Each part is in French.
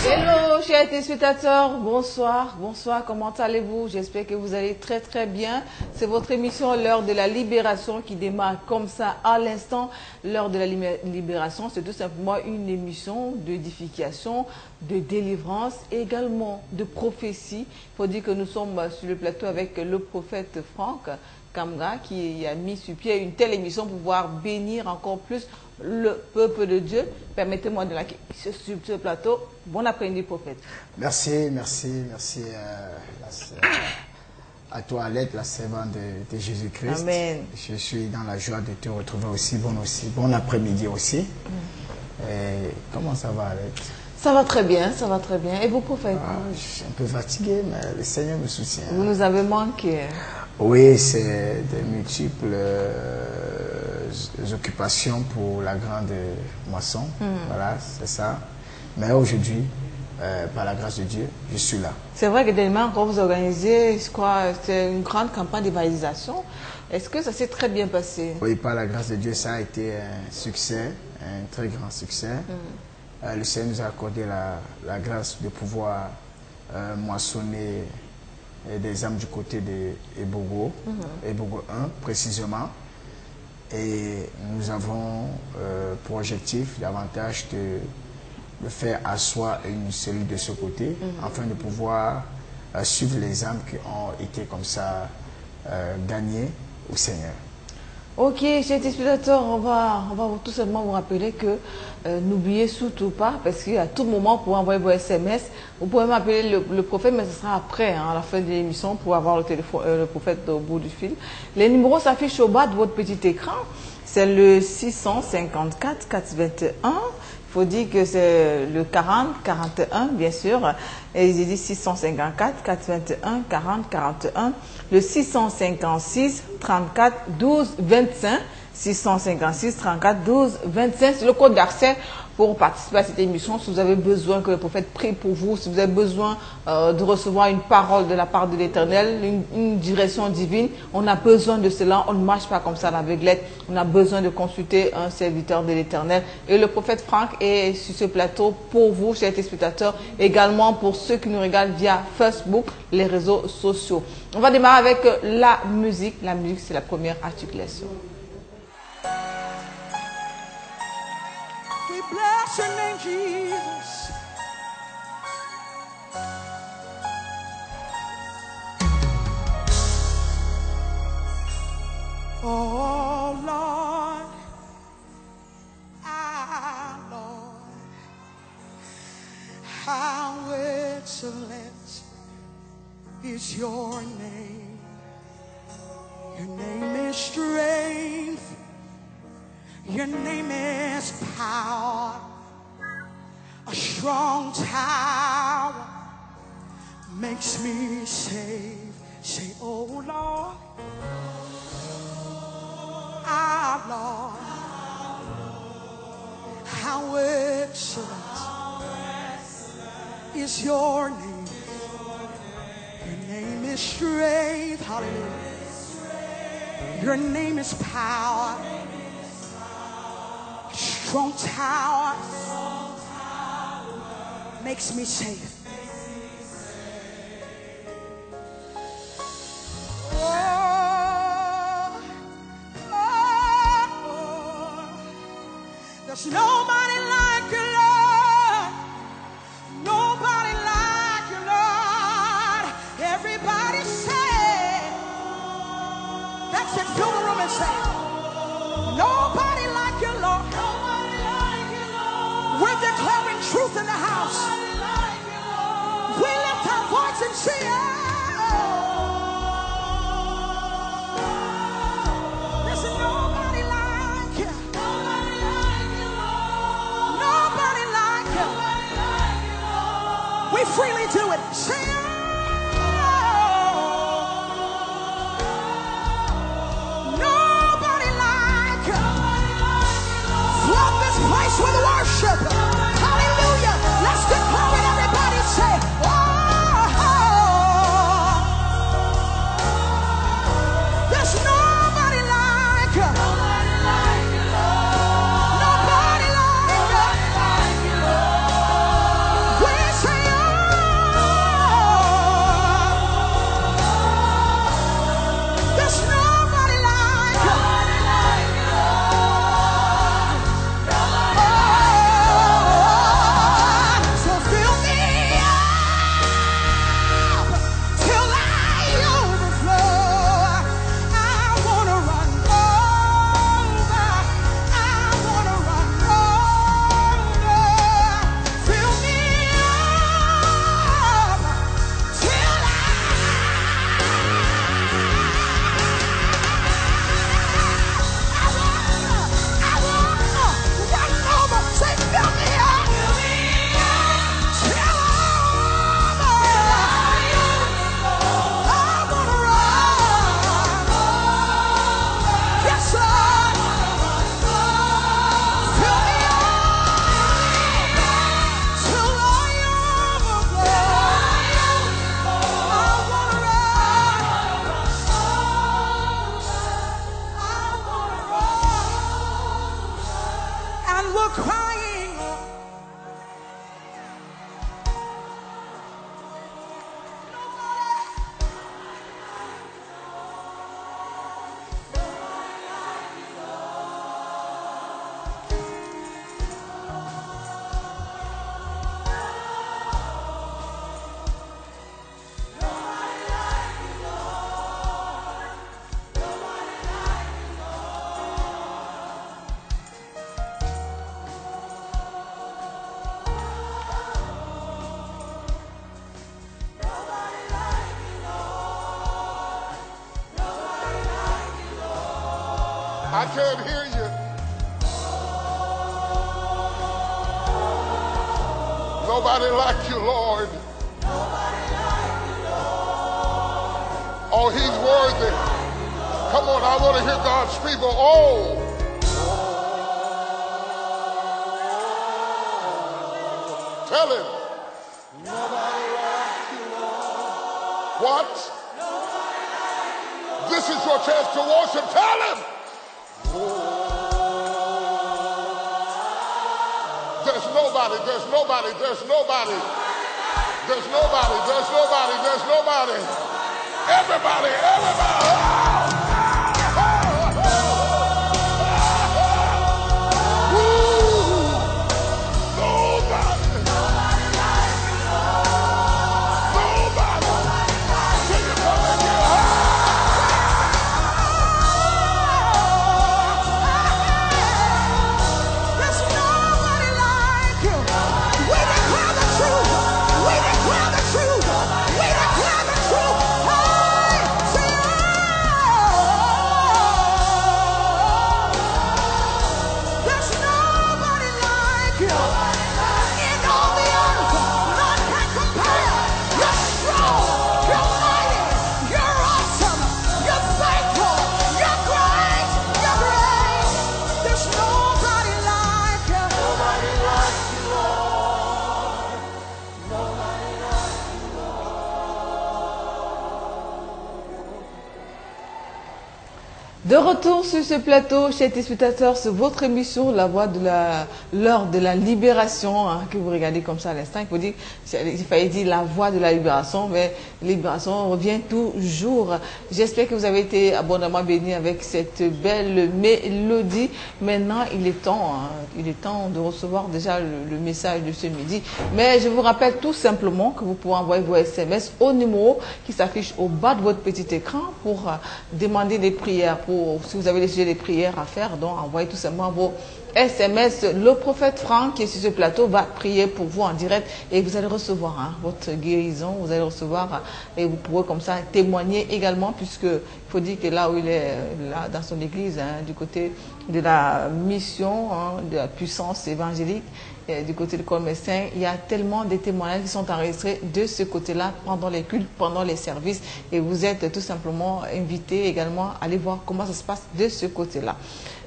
Hello chers téléspectateurs, bonsoir, comment allez-vous? J'espère que vous allez très très bien. C'est votre émission L'heure de la libération qui démarre comme ça à l'instant. L'heure de la libération, c'est tout simplement une émission d'édification, de délivrance, également de prophétie. Il faut dire que nous sommes sur le plateau avec le prophète Franck Kamga qui a mis sur pied une telle émission pour pouvoir bénir encore plus le peuple de Dieu. Permettez-moi de l'accueillir sur ce plateau. Bon après-midi, prophète. Merci à toi, Alette, la servante de Jésus-Christ. Amen. Je suis dans la joie de te retrouver aussi. Bon après-midi aussi. Et comment ça va, Alette? Ça va très bien, ça va très bien. Et vous, prophète? Je suis un peu fatigué, mais le Seigneur me soutient. Vous nous avez manqué. Oui, c'est de multiples occupations pour la grande moisson. Voilà, c'est ça. Mais aujourd'hui, par la grâce de Dieu, je suis là. C'est vrai que dernièrement, quand vous organisez, je crois, c'est une grande campagne d'évangélisation. Est-ce que ça s'est très bien passé? Oui, par la grâce de Dieu, ça a été un succès, un très grand succès. Le Seigneur nous a accordé la grâce de pouvoir moissonner des âmes du côté de Ebogo, Ebogo 1 précisément. Et nous avons pour objectif davantage de faire asseoir une cellule de ce côté afin de pouvoir suivre les âmes qui ont été comme ça gagnées au Seigneur. Ok, chers téléspectateurs, on va tout simplement vous rappeler que n'oubliez surtout pas, parce qu'à tout moment, pour envoyer vos SMS, vous pouvez m'appeler le prophète, mais ce sera après, à la fin de l'émission, pour avoir le prophète au bout du fil. Les numéros s'affichent au bas de votre petit écran. C'est le 654 421. Il faut dire que c'est le 40-41, bien sûr. Et j'ai dit 654 421 40-41. Le 656 34 12 25. 656 34 12 25. C'est le code d'accès pour participer à cette émission. Si vous avez besoin que le prophète prie pour vous, si vous avez besoin de recevoir une parole de la part de l'Éternel, une direction divine, on a besoin de cela. On ne marche pas comme ça à l'aveuglette. On a besoin de consulter un serviteur de l'Éternel. Et le prophète Franck est sur ce plateau pour vous, chers téléspectateurs, également pour ceux qui nous regardent via Facebook, les réseaux sociaux. On va démarrer avec la musique. La musique, c'est la première articulation. Bless your name, Jesus. Oh Lord, our Lord, how excellent is your name. Your name is strength. Your name is power, a strong tower makes me safe. Say, oh Lord, our Lord, how excellent is your name. Your name is strength, hallelujah. Your name is power. Strong tower makes me safe. Oh, freely do it. Say, nobody like you. Flood this place with worship. Hallelujah. Let's declare it. Everybody say, oh. There's nobody like you. Nobody like you, Lord. Nobody like you, Lord. We say, oh. There's nobody like you. Nobody like you, Lord. Oh. So fill me up till I overflow. I wanna run over. I wanna run over. Fill me up till I wanna run over. Say, fill me up till I wanna run. Yes, Lord. Fill me up till I overflow. I wanna run. And we're crying. I can't hear you. Nobody like you, Lord. Oh, he's worthy. Come on, I want to hear God's people. Oh. Tell him. What? This is your chance to worship. Tell him. There's nobody, there's nobody, there's nobody. There's nobody, there's nobody, there's nobody. Everybody, everybody. There's nobody like you. We declare the truth. We declare the truth. We declare the truth. Hey, say, there's nobody like you. In all the earth, none can compare. You're strong. You're mighty. You're awesome. You're faithful. You're great. You're great. There's nobody like you. Nobody like you, Lord. Nobody like you, De retour sur ce plateau, chers téléspectateurs, c'est votre émission, la voix de l'heure de la libération, hein, que vous regardez comme ça à l'instant. Il faut dire, il fallait dire la voix de la libération, mais libération revient toujours. J'espère que vous avez été abondamment bénis avec cette belle mélodie. Maintenant, il est temps de recevoir déjà le message de ce midi. Mais je vous rappelle tout simplement que vous pouvez envoyer vos SMS au numéro qui s'affiche au bas de votre petit écran pour demander des prières, si vous avez des sujets de prières à faire, donc envoyez tout simplement vos SMS. Le prophète Franck qui est sur ce plateau va prier pour vous en direct et vous allez recevoir votre guérison, vous allez recevoir et vous pourrez comme ça témoigner également, puisque il faut dire que là où il est, là dans son église, du côté de la mission, de la puissance évangélique, du côté de Colmestin, il y a tellement de témoignages qui sont enregistrés de ce côté-là pendant les cultes, pendant les services. Et vous êtes tout simplement invités également à aller voir comment ça se passe de ce côté-là.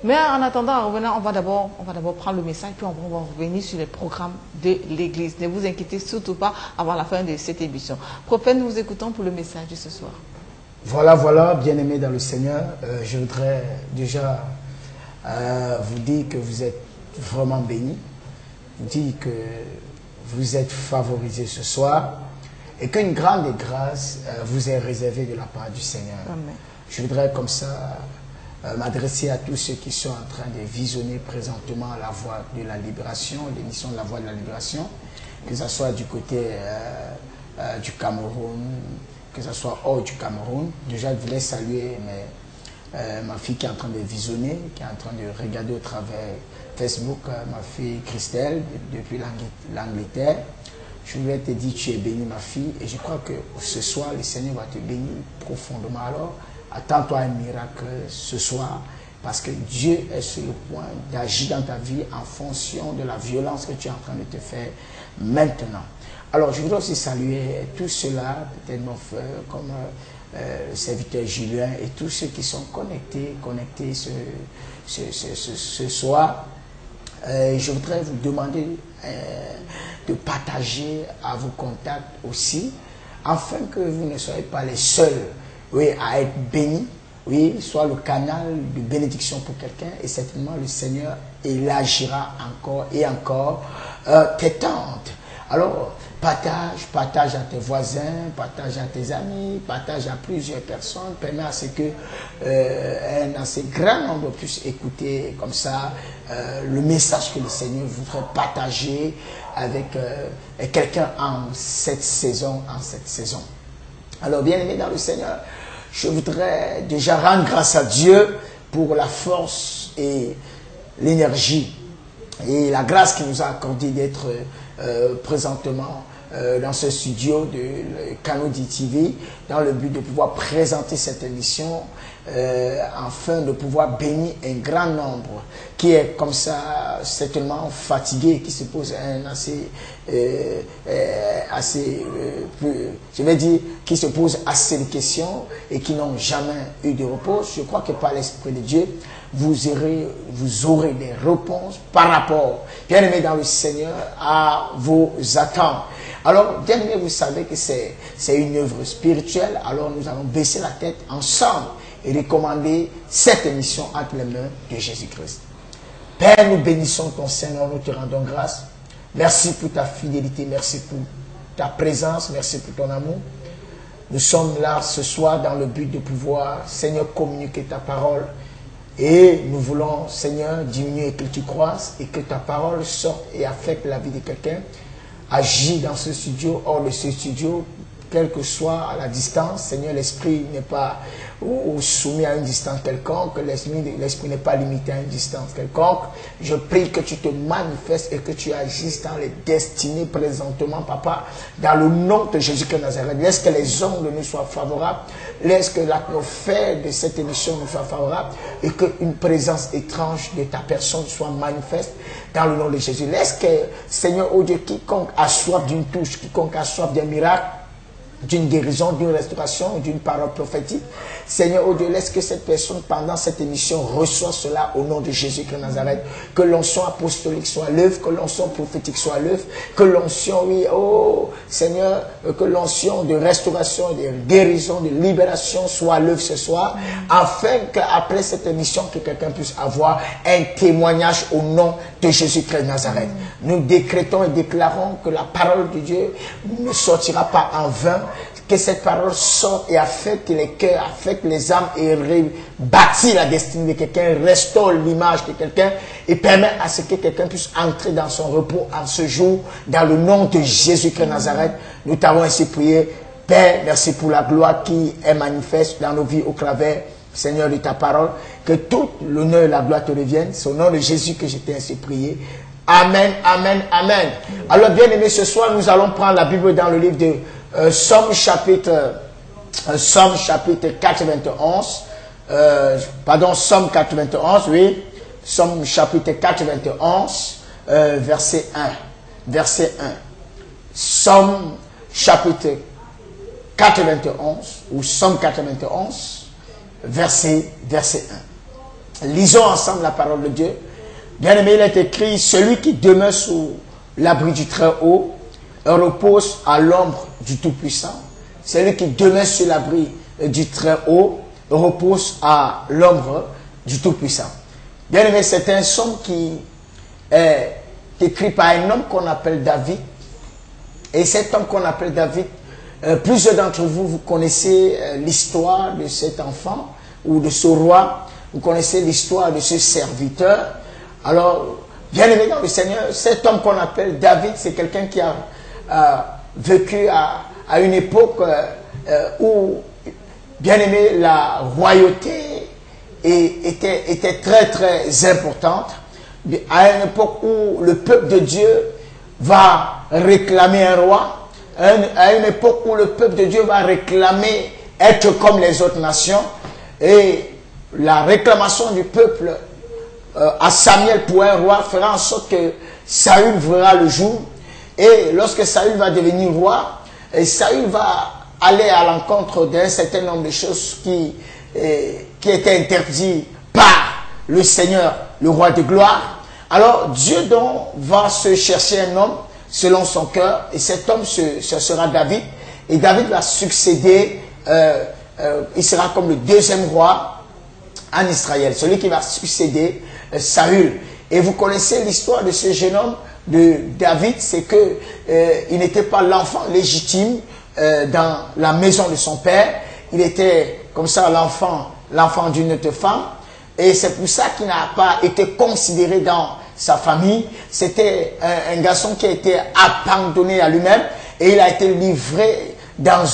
Mais en attendant, en revenant, on va d'abord prendre le message, puis on va revenir sur les programmes de l'Église. Ne vous inquiétez surtout pas avant la fin de cette émission. Prophète, nous vous écoutons pour le message de ce soir. Voilà, bien-aimés dans le Seigneur, je voudrais déjà vous dire que vous êtes vraiment bénis, vous dire que vous êtes favorisés ce soir et qu'une grande grâce vous est réservée de la part du Seigneur. Amen. Je voudrais comme ça m'adresser à tous ceux qui sont en train de visionner présentement La Voix de la Libération, l'émission de La Voix de la Libération, que ce soit du côté du Cameroun, que ce soit hors du Cameroun. Déjà, je voulais saluer ma fille qui est en train de visionner, qui est en train de regarder au travers Facebook, ma fille Christelle, depuis l'Angleterre. Je voulais te dire, tu es bénie ma fille, et je crois que ce soir, le Seigneur va te bénir profondément. Alors, attends-toi un miracle ce soir, parce que Dieu est sur le point d'agir dans ta vie en fonction de la violence que tu es en train de te faire maintenant. Alors, je voudrais aussi saluer tous ceux-là, peut-être mon frère, comme le serviteur Julien, et tous ceux qui sont connectés ce soir. Je voudrais vous demander de partager à vos contacts aussi, afin que vous ne soyez pas les seuls, oui, à être bénis, oui, soit le canal de bénédiction pour quelqu'un, et certainement le Seigneur élargira encore et encore tes tentes. Alors, partage à tes voisins, partage à tes amis, partage à plusieurs personnes, permet à ce que un assez grand nombre puisse écouter comme ça le message que le Seigneur voudrait partager avec quelqu'un en cette saison. Alors, bien-aimés dans le Seigneur, je voudrais déjà rendre grâce à Dieu pour la force et l'énergie et la grâce qu'il nous a accordé d'être présentement dans ce studio de Canody TV, dans le but de pouvoir présenter cette émission afin de pouvoir bénir un grand nombre qui est comme ça certainement fatigué, qui se pose je vais dire, qui se pose assez de questions et qui n'ont jamais eu de repos. Je crois que par l'Esprit de Dieu, vous aurez des réponses par rapport, bien aimé dans le Seigneur, à vos attentes. Alors, bien aimé, vous savez que c'est une œuvre spirituelle. Alors, nous allons baisser la tête ensemble et recommander cette émission entre les mains de Jésus-Christ. Père, nous bénissons ton Seigneur, nous te rendons grâce. Merci pour ta fidélité, merci pour ta présence, merci pour ton amour. Nous sommes là ce soir dans le but de pouvoir, Seigneur, communiquer ta parole. Et nous voulons, Seigneur, diminuer que tu croisses et que ta parole sorte et affecte la vie de quelqu'un. Agis dans ce studio, hors de ce studio, quelle que soit la distance. Seigneur, l'esprit n'est pas soumis à une distance quelconque, l'esprit n'est pas limité à une distance quelconque. Je prie que tu te manifestes et que tu agisses dans les destinées présentement, Papa, dans le nom de Jésus-Christ de Nazareth. Laisse que les ondes nous soient favorables, laisse que l'atmosphère de cette émission nous soit favorable et qu'une présence étrange de ta personne soit manifeste dans le nom de Jésus. Laisse que, Seigneur, oh Dieu, quiconque a soif d'une touche, quiconque a soif d'un miracle, d'une guérison, d'une restauration, d'une parole prophétique. Seigneur, oh Dieu, laisse que cette personne, pendant cette émission, reçoive cela au nom de Jésus-Christ de Nazareth. Que l'onction apostolique soit à l'œuvre, que l'onction prophétique soit à l'œuvre, que l'onction, oui, oh Seigneur, que l'onction de restauration, de guérison, de libération soit à l'œuvre ce soir, afin qu'après cette émission, que quelqu'un puisse avoir un témoignage au nom de Jésus-Christ de Nazareth. Nous décrétons et déclarons que la parole de Dieu ne sortira pas en vain, que cette parole sorte et affecte les cœurs, affecte les âmes et bâtit la destinée de quelqu'un, restaure l'image de quelqu'un et permet à ce que quelqu'un puisse entrer dans son repos en ce jour, dans le nom de Jésus-Christ de Nazareth. Nous t'avons ainsi prié. Père, merci pour la gloire qui est manifeste dans nos vies au travers, Seigneur, de ta parole. Que tout l'honneur et la gloire te reviennent. C'est au nom de Jésus que je t'ai ainsi prié. Amen, amen, amen. Alors, bien aimé, ce soir, nous allons prendre la Bible dans le livre de Somme chapitre 91, Somme 91, oui, Somme chapitre 91, verset 1. Verset 1. Somme chapitre 91 ou Somme 91, verset 1. Lisons ensemble la parole de Dieu. Bien-aimé, il est écrit, celui qui demeure sous l'abri du Très-Haut repose à l'ombre du Tout-Puissant. Celui qui demeure sur l'abri du Très-Haut repose à l'ombre du Tout-Puissant. Bien-aimé, c'est un psaume qui est écrit par un homme qu'on appelle David. Et cet homme qu'on appelle David, plusieurs d'entre vous, vous connaissez l'histoire de cet enfant ou de ce roi. Vous connaissez l'histoire de ce serviteur. Alors, bien aimé dans le Seigneur, cet homme qu'on appelle David, c'est quelqu'un qui a vécu à une époque où, bien aimé, la royauté était très très importante. À une époque où le peuple de Dieu va réclamer un roi, à une époque où le peuple de Dieu va réclamer être comme les autres nations, et la réclamation du peuple à Samuel pour un roi fera en sorte que Saül verra le jour, et lorsque Saül va devenir roi, Saül va aller à l'encontre d'un certain nombre de choses qui étaient interdites par le Seigneur, le roi de gloire. Alors Dieu donc va se chercher un homme selon son cœur, et cet homme ce sera David, et David va succéder, il sera comme le deuxième roi en Israël, celui qui va succéder Saül. Et vous connaissez l'histoire de ce jeune homme de David, c'est que il n'était pas l'enfant légitime dans la maison de son père, il était comme ça l'enfant d'une autre femme, et c'est pour ça qu'il n'a pas été considéré dans sa famille. C'était un garçon qui a été abandonné à lui-même, et il a été livré dans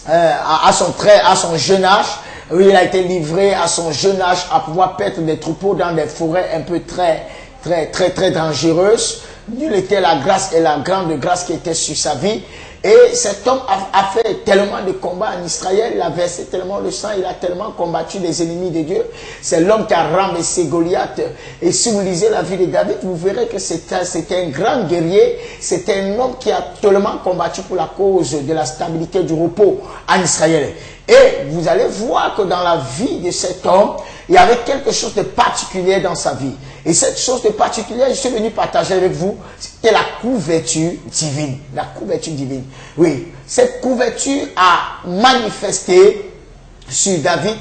à son jeune âge. Oui, il a été livré à son jeune âge à pouvoir paître des troupeaux dans des forêts un peu très dangereuses. Nulle était la grâce et la grande grâce qui était sur sa vie. Et cet homme a fait tellement de combats en Israël, il a versé tellement de sang, il a tellement combattu les ennemis de Dieu. C'est l'homme qui a ramassé Goliath. Et si vous lisez la vie de David, vous verrez que c'était un grand guerrier, c'était un homme qui a tellement combattu pour la cause de la stabilité du repos en Israël. Et vous allez voir que dans la vie de cet homme, il y avait quelque chose de particulier dans sa vie. Et cette chose de particulier, je suis venu partager avec vous, c'était la couverture divine. La couverture divine. Oui, cette couverture a manifesté sur David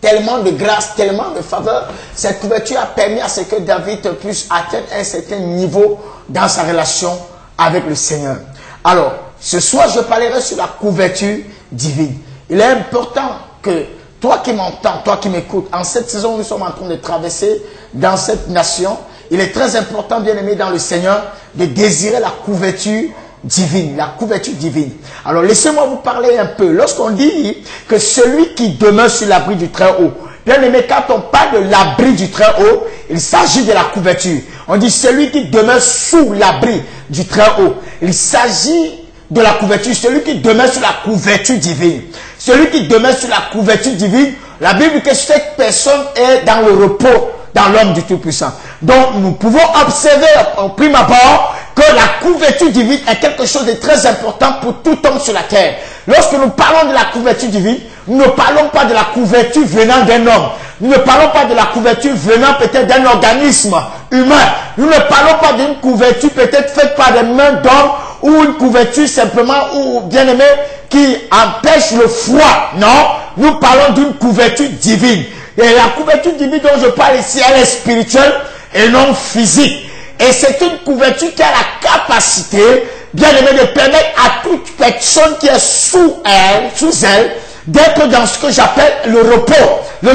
tellement de grâce, tellement de faveur. Cette couverture a permis à ce que David puisse atteindre un certain niveau dans sa relation avec le Seigneur. Alors, ce soir, je parlerai sur la couverture divine. Il est important que toi qui m'entends, toi qui m'écoutes, en cette saison, nous sommes en train de traverser dans cette nation. Il est très important, bien aimé dans le Seigneur, de désirer la couverture divine. La couverture divine. Alors, laissez-moi vous parler un peu. Lorsqu'on dit que celui qui demeure sur l'abri du Très-Haut, bien aimé, quand on parle de l'abri du Très-Haut, il s'agit de la couverture. On dit celui qui demeure sous l'abri du Très-Haut. Il s'agit de la couverture, celui qui demeure sur la couverture divine. Celui qui demeure sur la couverture divine, la Bible dit que cette personne est dans le repos, dans l'homme du Tout-Puissant. Donc, nous pouvons observer au prime abord que la couverture divine est quelque chose de très important pour tout homme sur la terre. Lorsque nous parlons de la couverture divine, nous ne parlons pas de la couverture venant d'un homme. Nous ne parlons pas de la couverture venant peut-être d'un organisme humain. Nous ne parlons pas d'une couverture peut-être faite par des mains d'hommes ou une couverture simplement, ou bien aimé, qui empêche le froid. Non, nous parlons d'une couverture divine. Et la couverture divine dont je parle ici, elle est spirituelle et non physique. Et c'est une couverture qui a la capacité, bien aimé, de permettre à toute personne qui est sous elle, d'être dans ce que j'appelle le repos, la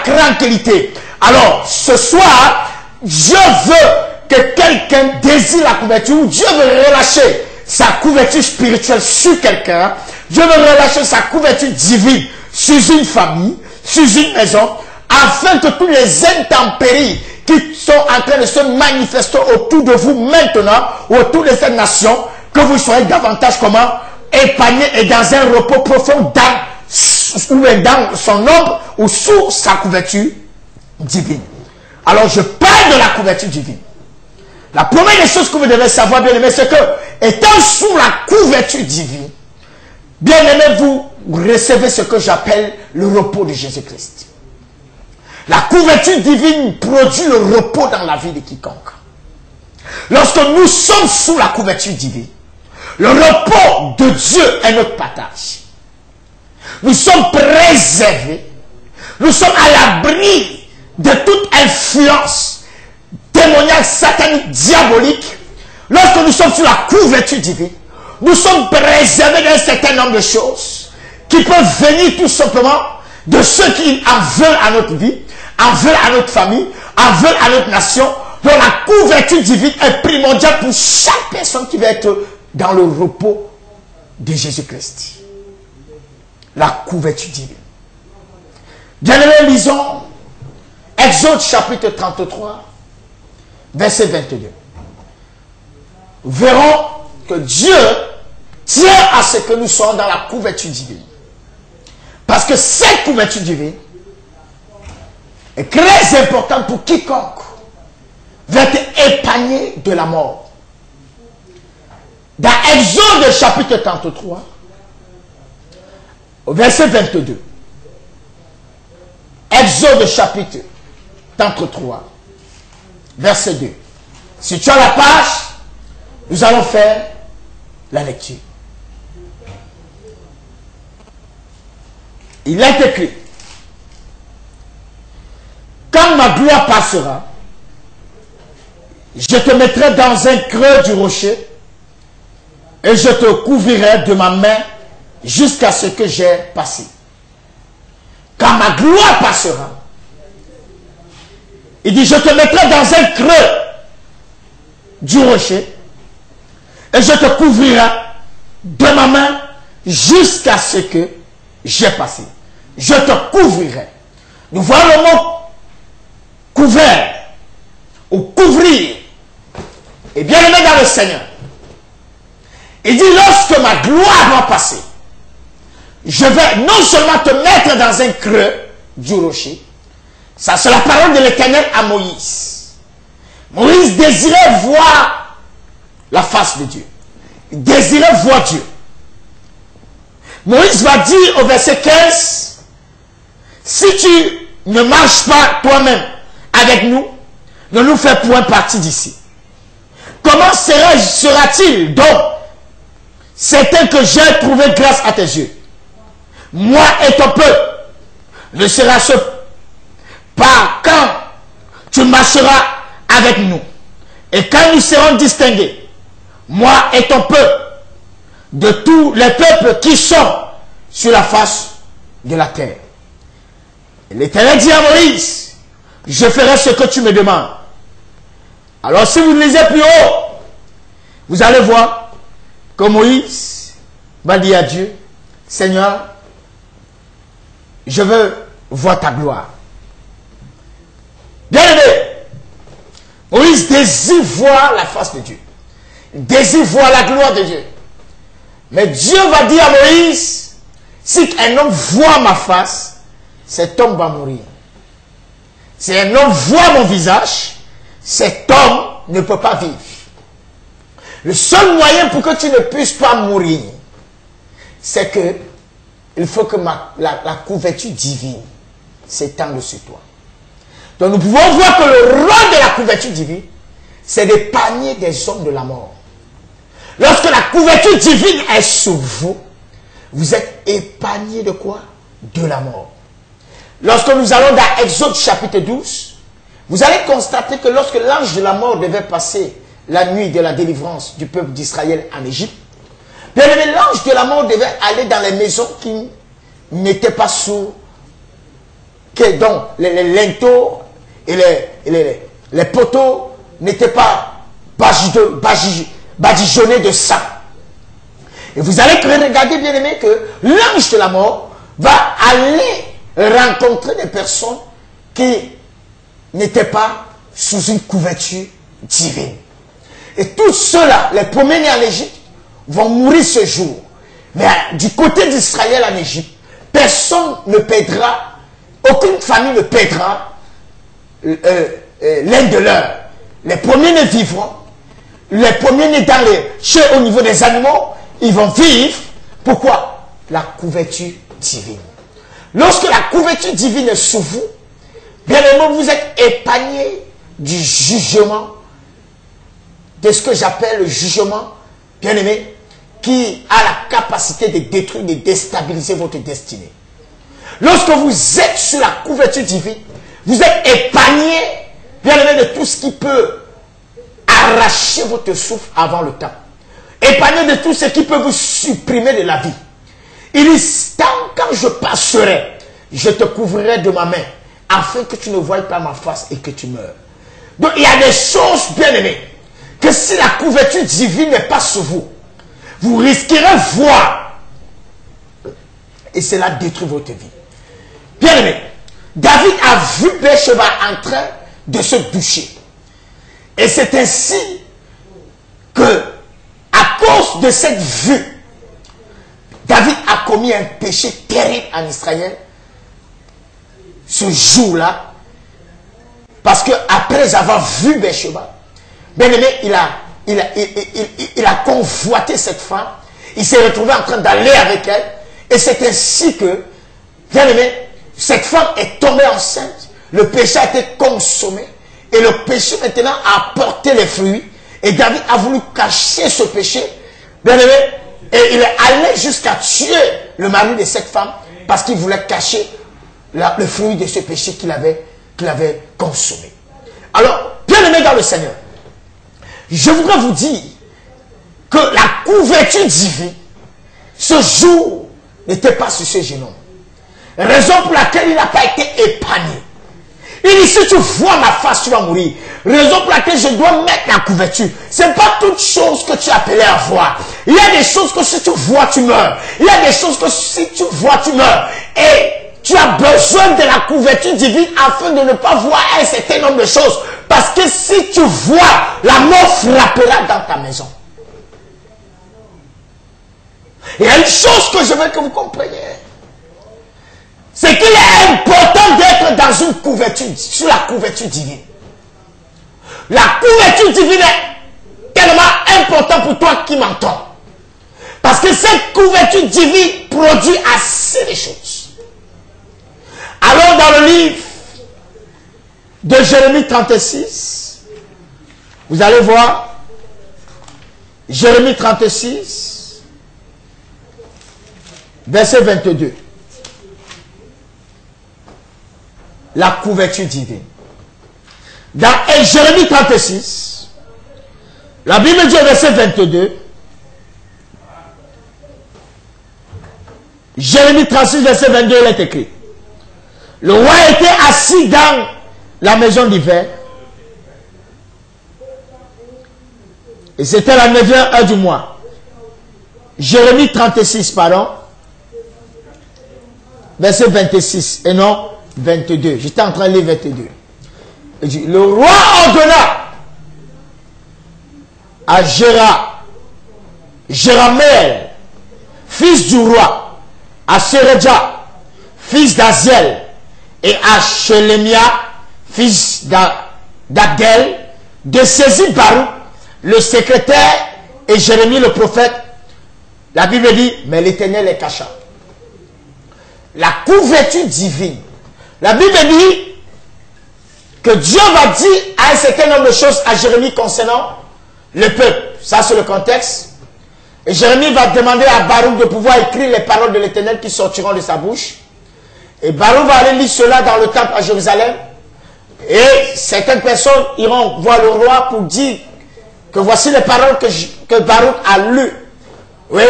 tranquillité. Alors, ce soir, Dieu veut que quelqu'un désire la couverture, Dieu veut relâcher sa couverture spirituelle sur quelqu'un, Dieu veut relâcher sa couverture divine sur une famille, sur une maison, afin que tous les intempéries qui sont en train de se manifester autour de vous maintenant, autour de cette nation, que vous soyez davantage comment épargnés et dans un repos profond dans son ombre ou sous sa couverture divine. Alors je parle de la couverture divine. La première des choses que vous devez savoir, bien aimé, c'est que, étant sous la couverture divine, bien aimé, vous recevez ce que j'appelle le repos de Jésus-Christ. La couverture divine produit le repos dans la vie de quiconque. Lorsque nous sommes sous la couverture divine, le repos de Dieu est notre partage. Nous sommes préservés. Nous sommes à l'abri de toute influence démoniaque, satanique, diabolique. Lorsque nous sommes sous la couverture divine, nous sommes préservés d'un certain nombre de choses qui peuvent venir tout simplement de ceux qui en veulent à notre vie, en veulent à notre famille, en veulent à notre nation. Donc la couverture divine est primordiale pour chaque personne qui va être dans le repos de Jésus-Christ. La couverture divine. Bien-aimés, lisons Exode chapitre 33, verset 22. Nous verrons que Dieu tient à ce que nous soyons dans la couverture divine. Parce que cette couverture divine est très importante pour quiconque va être épargné de la mort. Dans Exode chapitre 33, verset 22. Exode chapitre 33, verset 2. Si tu as la page, nous allons faire la lecture. Il est écrit: quand ma gloire passera, je te mettrai dans un creux du rocher et je te couvrirai de ma main jusqu'à ce que j'ai passé. Quand ma gloire passera, il dit: je te mettrai dans un creux du rocher et je te couvrirai de ma main jusqu'à ce que j'ai passé. Je te couvrirai. Nous voyons le mot couvert ou couvrir. Et bien aimé dans le Seigneur, il dit: lorsque ma gloire va passer, je vais non seulement te mettre dans un creux du rocher. Ça, c'est la parole de l'Éternel à Moïse. Moïse désirait voir la face de Dieu. Il désirait voir Dieu. Moïse va dire au verset 15: si tu ne marches pas toi-même avec nous, ne nous fais point partie d'ici. Comment sera-t-il donc certain que j'ai trouvé grâce à tes yeux? Moi et ton peuple ne sera-ce pas quand tu marcheras avec nous et quand nous serons distingués, moi et ton peuple, de tous les peuples qui sont sur la face de la terre. L'Éternel dit à Moïse: je ferai ce que tu me demandes. Alors si vous lisez plus haut, vous allez voir que Moïse va dire à Dieu: Seigneur, je veux voir ta gloire. Bien aimé, Moïse désire voir la face de Dieu. Il désire voir la gloire de Dieu. Mais Dieu va dire à Moïse: si un homme voit ma face, cet homme va mourir. Si un homme voit mon visage, cet homme ne peut pas vivre. Le seul moyen pour que tu ne puisses pas mourir, c'est que il faut que la couverture divine s'étende sur toi. Donc nous pouvons voir que le rôle de la couverture divine, c'est d'épargner des hommes de la mort. Lorsque la couverture divine est sur vous, vous êtes épargné de quoi? De la mort. Lorsque nous allons dans Exode chapitre 12, vous allez constater que lorsque l'ange de la mort devait passer la nuit de la délivrance du peuple d'Israël en Égypte, bien aimé, l'ange de la mort devait aller dans les maisons qui n'étaient pas sous, dont les linteaux et les poteaux n'étaient pas badigeonnés de sang. Et vous allez regarder, bien aimé, que l'ange de la mort va aller rencontrer des personnes qui n'étaient pas sous une couverture divine. Et tous ceux-là, les premiers-nés en Égypte, vont mourir ce jour. Mais du côté d'Israël en Égypte, personne ne perdra, aucune famille ne perdra l'un de leurs. Les premiers-nés vivront. Les premiers-nés dans au niveau des animaux, ils vont vivre. Pourquoi? La couverture divine. Lorsque la couverture divine est sous vous, bien aimé, vous êtes épargné du jugement, de ce que j'appelle le jugement, bien aimé, qui a la capacité de détruire, de déstabiliser votre destinée. Lorsque vous êtes sous la couverture divine, vous êtes épargné, bien aimé, de tout ce qui peut arracher votre souffle avant le temps. Épargné de tout ce qui peut vous supprimer de la vie. Il dit, quand je passerai, je te couvrirai de ma main, afin que tu ne voies pas ma face et que tu meurs. Donc il y a des choses, bien aimées, que si la couverture divine n'est pas sur vous, vous risquerez voir. Et cela détruit votre vie. Bien aimé, David a vu Bathsheba en train de se doucher. Et c'est ainsi que, à cause de cette vue, David a commis un péché terrible en Israël ce jour-là, parce que après avoir vu Bathsheba, bien aimé, il a convoité cette femme, il s'est retrouvé en train d'aller avec elle, et c'est ainsi que, bien aimé, cette femme est tombée enceinte, le péché a été consommé, et le péché maintenant a porté les fruits, et David a voulu cacher ce péché, bien aimé, et il est allé jusqu'à tuer le mari de cette femme, parce qu'il voulait cacher le fruit de ce péché qu'il avait consommé. Alors, bien aimé dans le Seigneur, je voudrais vous dire que la couverture divine, ce jour, n'était pas sur ce jeune homme. Raison pour laquelle il n'a pas été épargné. Il dit, si tu vois ma face, tu vas mourir. Raison pour laquelle je dois mettre la couverture. Ce n'est pas toute chose que tu es appelé à voir. Il y a des choses que si tu vois, tu meurs. Il y a des choses que si tu vois, tu meurs. Et tu as besoin de la couverture divine afin de ne pas voir un certain nombre de choses. Parce que si tu vois, la mort frappera dans ta maison. Il y a une chose que je veux que vous compreniez. C'est qu'il est important d'être dans une couverture, sur la couverture divine. La couverture divine est tellement importante pour toi qui m'entends. Parce que cette couverture divine produit assez de choses. Alors dans le livre de Jérémie 36, vous allez voir, Jérémie 36, verset 22. La couverture divine. Dans Jérémie 36, la Bible dit au verset 22, Jérémie 36, verset 22, il est écrit. Le roi était assis dans la maison d'hiver. Et c'était la 9e heure du mois. Jérémie 36, pardon. Verset 26, et non 22. J'étais en train de lire 22. Il dit, le roi ordonna à Jérameel, fils du roi, à Séréja, fils d'Aziel, et à Shelemia, fils d'Adel, de saisir Baruch, le secrétaire, et Jérémie le prophète. La Bible dit, mais l'Éternel les cacha. La couverture divine. La Bible dit que Dieu va dire à un certain nombre de choses à Jérémie concernant le peuple. Ça, c'est le contexte. Et Jérémie va demander à Baruch de pouvoir écrire les paroles de l'Éternel qui sortiront de sa bouche. Et Baruch va aller lire cela dans le temple à Jérusalem. Et certaines personnes iront voir le roi pour dire que voici les paroles que Baruch a lues. Oui,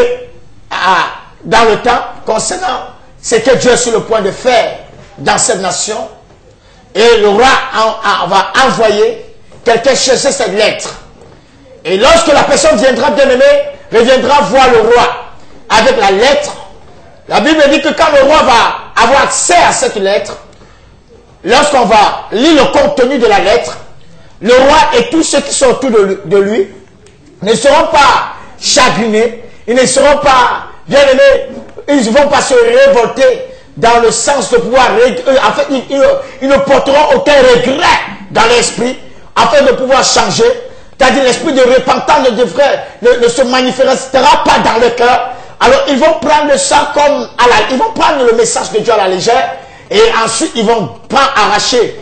dans le temple concernant ce que Dieu est sur le point de faire dans cette nation. Et le roi va envoyer quelqu'un chercher cette lettre. Et lorsque la personne viendra, bien aimé, reviendra voir le roi avec la lettre, la Bible dit que quand le roi va avoir accès à cette lettre, lorsqu'on va lire le contenu de la lettre, le roi et tous ceux qui sont autour de lui ne seront pas chagrinés, ils ne seront pas, bien aimés, ils ne vont pas se révolter dans le sens de pouvoir, en fait, ils ne porteront aucun regret dans l'esprit afin de pouvoir changer. C'est-à-dire l'esprit de repentance ne se manifestera pas dans le cœur. Alors ils vont prendre ça comme ils vont prendre le message de Dieu à la légère et ensuite ils vont pas arracher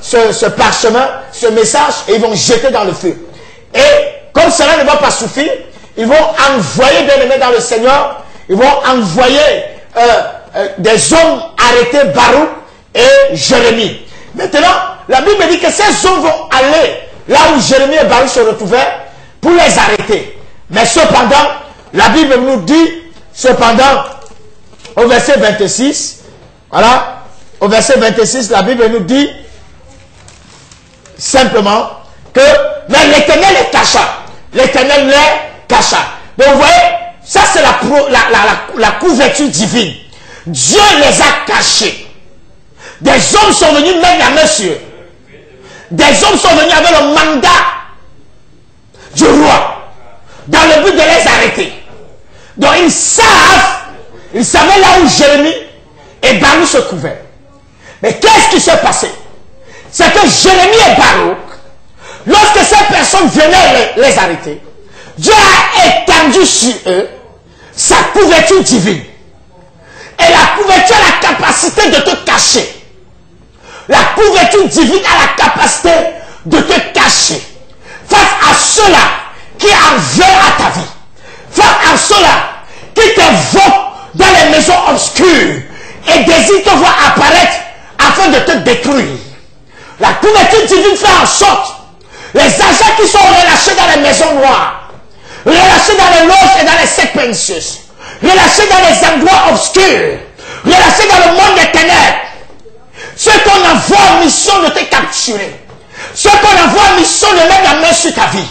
ce parchemin, ce message et ils vont jeter dans le feu. Et comme cela ne va pas suffire, ils vont envoyer bien aimés dans le Seigneur, ils vont envoyer des hommes arrêtés, Baruch et Jérémie. Maintenant, la Bible dit que ces hommes vont aller là où Jérémie et Baruch se retrouvaient pour les arrêter. Mais cependant, la Bible nous dit, cependant, au verset 26, voilà, au verset 26, la Bible nous dit simplement que, mais l'Éternel les cacha. L'Éternel les cacha. Donc vous voyez, ça c'est la couverture divine. Dieu les a cachés. Des hommes sont venus mettre la main sur eux. Des hommes sont venus avec le mandat du roi, dans le but de les arrêter. Donc ils savaient là où Jérémie et Baruch se trouvaient. Mais qu'est-ce qui s'est passé? C'est que Jérémie et Baruch, lorsque ces personnes venaient les arrêter, Dieu a étendu sur eux sa couverture divine. Et la couverture a la capacité de te cacher. La couverture divine a la capacité de te cacher face à ceux-là qui en veulent à ta vie, face à ceux-là qui te vont dans les maisons obscures et désirent te voir apparaître afin de te détruire. La couverture divine fait en sorte les agents qui sont relâchés dans les maisons noires, relâchés dans les loges et dans les sectes pernicieuses, relâchés dans les endroits obscurs, relâchés dans le monde des ténèbres, ceux qu'on envoie en mission de te capturer, ceux qu'on envoie en mission de mettre la main sur ta vie,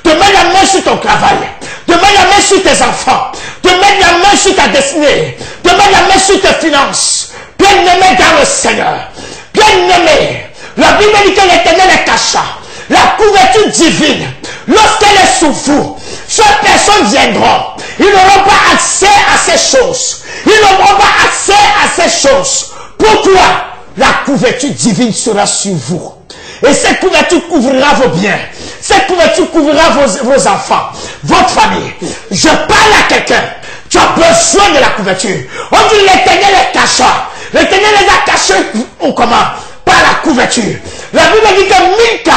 de mettre la main sur ton travail, de mettre la main sur tes enfants, de mettre la main sur ta destinée, de mettre la main sur tes finances. Bien-aimé dans le Seigneur, bien-aimé, la Bible dit que l'Éternel est cacha. La couverture divine, lorsqu'elle est sous vous, ces personnes viendront. Ils n'auront pas accès à ces choses. Ils n'auront pas accès à ces choses. Pourquoi? La couverture divine sera sur vous. Et cette couverture couvrira vos biens. Cette couverture couvrira vos enfants, votre famille. Je parle à quelqu'un. Tu as besoin de la couverture. On dit l'Éternel est cacha. L'Éternel les a cachés. Comment? Par la couverture. La Bible dit que Milka,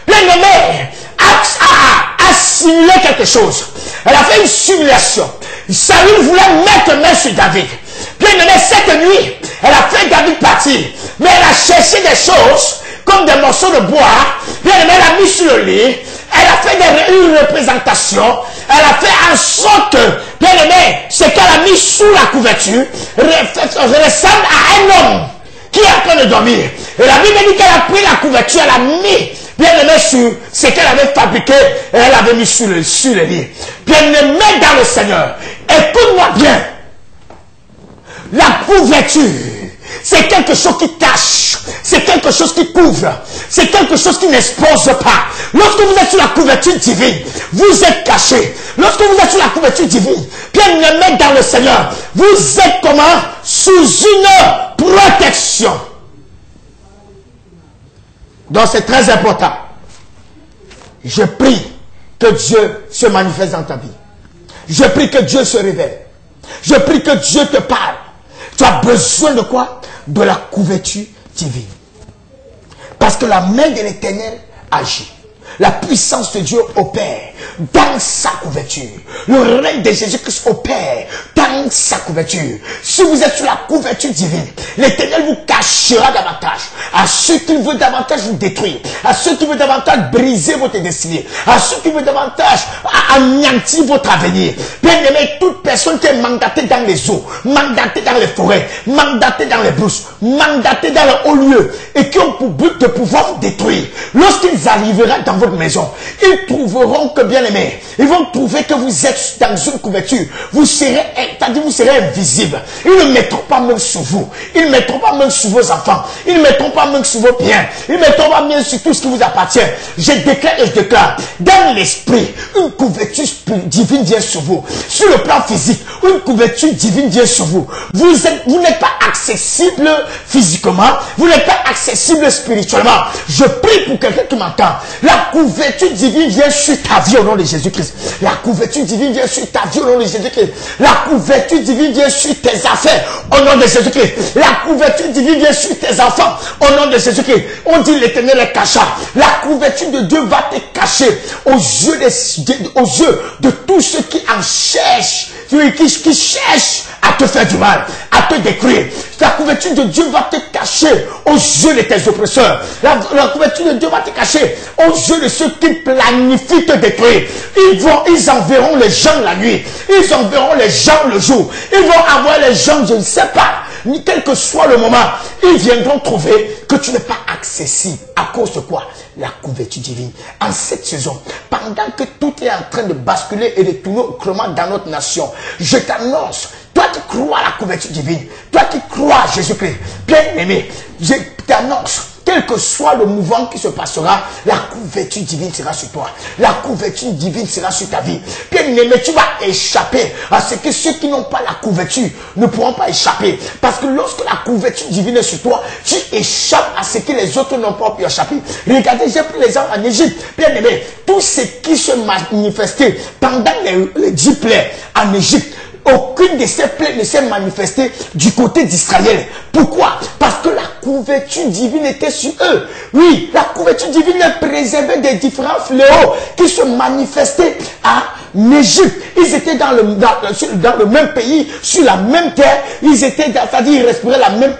bien-aimé, a simulé quelque chose. Elle a fait une simulation. Saül voulait mettre main sur David. Bien-aimé, cette nuit, elle a fait David partir. Mais elle a cherché des choses comme des morceaux de bois. Bien-aimé, elle a mis sur le lit. Elle a fait une représentation. Elle a fait en sorte que, bien-aimé, ce qu'elle a mis sous la couverture ressemble à un homme qui est en train de dormir. Et la Bible dit qu'elle a pris la couverture, elle a mis, bien-aimé, sur ce qu'elle avait fabriqué et elle avait mis sur le lit. Bien-aimé dans le Seigneur, écoute-moi bien. La couverture, c'est quelque chose qui cache, c'est quelque chose qui couvre, c'est quelque chose qui n'expose pas. Lorsque vous êtes sur la couverture divine, vous êtes caché. Lorsque vous êtes sur la couverture divine, bien-aimé dans le Seigneur, vous êtes comment? Sous une protection. Donc c'est très important. Je prie que Dieu se manifeste dans ta vie. Je prie que Dieu se révèle. Je prie que Dieu te parle. Tu as besoin de quoi? De la couverture divine. Parce que la main de l'Éternel agit. La puissance de Dieu opère dans sa couverture. Le règne de Jésus-Christ opère dans sa couverture. Si vous êtes sur la couverture divine, l'Éternel vous cachera davantage. À ceux qui veulent davantage vous détruire, à ceux qui veulent davantage briser votre destinée, à ceux qui veulent davantage anéantir votre avenir. Bien aimé, toute personne qui est mandatée dans les eaux, mandatée dans les forêts, mandatée dans les brousses, mandatée dans les hauts lieux, et qui ont pour but de pouvoir vous détruire, lorsqu'ils arriveront dans votre maison, ils trouveront que, bien aimé, ils vont trouver que vous êtes dans une couverture. Vous serez, c'est-à-dire vous serez invisible. Ils ne mettront pas main sur vous. Ils ne mettront pas main sur vos enfants. Ils ne mettront pas main sur vos biens. Ils ne mettront pas main sur tout ce qui vous appartient. Je déclare et je déclare, dans l'esprit, une couverture divine vient sur vous. Sur le plan physique, une couverture divine vient sur vous. Vous n'êtes pas accessible physiquement, vous n'êtes pas accessible spirituellement. Je prie pour quelqu'un qui m'entend. La couverture divine vient sur ta vie au nom de Jésus-Christ. La couverture divine vient sur ta vie au nom de Jésus-Christ. La couverture divine vient sur tes affaires au nom de Jésus-Christ. La couverture divine vient sur tes enfants au nom de Jésus-Christ. On dit l'Éternel est cacha. La couverture de Dieu va te cacher aux yeux de tous ceux qui en cherchent, qui cherchent à te faire du mal, à te détruire. La couverture de Dieu va te cacher aux yeux de tes oppresseurs. La couverture de Dieu va te cacher aux yeux de ceux qui planifient te détruire. Ils enverront les gens la nuit. Ils enverront les gens le jour. Ils vont avoir les gens, je ne sais pas, quel que soit le moment. Ils viendront trouver que tu n'es pas accessible. À cause de quoi? La couverture divine. En cette saison, pendant que tout est en train de basculer et de tourner autrement dans notre nation, je t'annonce, toi qui crois à la couverture divine, toi qui crois à Jésus-Christ, bien aimé, je t'annonce, quel que soit le mouvement qui se passera, la couverture divine sera sur toi. La couverture divine sera sur ta vie. Bien aimé, tu vas échapper à ce que ceux qui n'ont pas la couverture ne pourront pas échapper. Parce que lorsque la couverture divine est sur toi, tu échappes à ce que les autres n'ont pas pu échapper. Regardez, j'ai pris les gens en Égypte. Bien aimé, tout ce qui se manifestait pendant les 10 plaies en Égypte, aucune de ces plaies ne s'est manifestée du côté d'Israël. Pourquoi? Parce que la couverture divine était sur eux. Oui, la couverture divine les préservait des différents fléaux qui se manifestaient en Égypte. Ils étaient dans le même pays, sur la même terre. Ils étaient, c'est-à-dire ils respiraient la même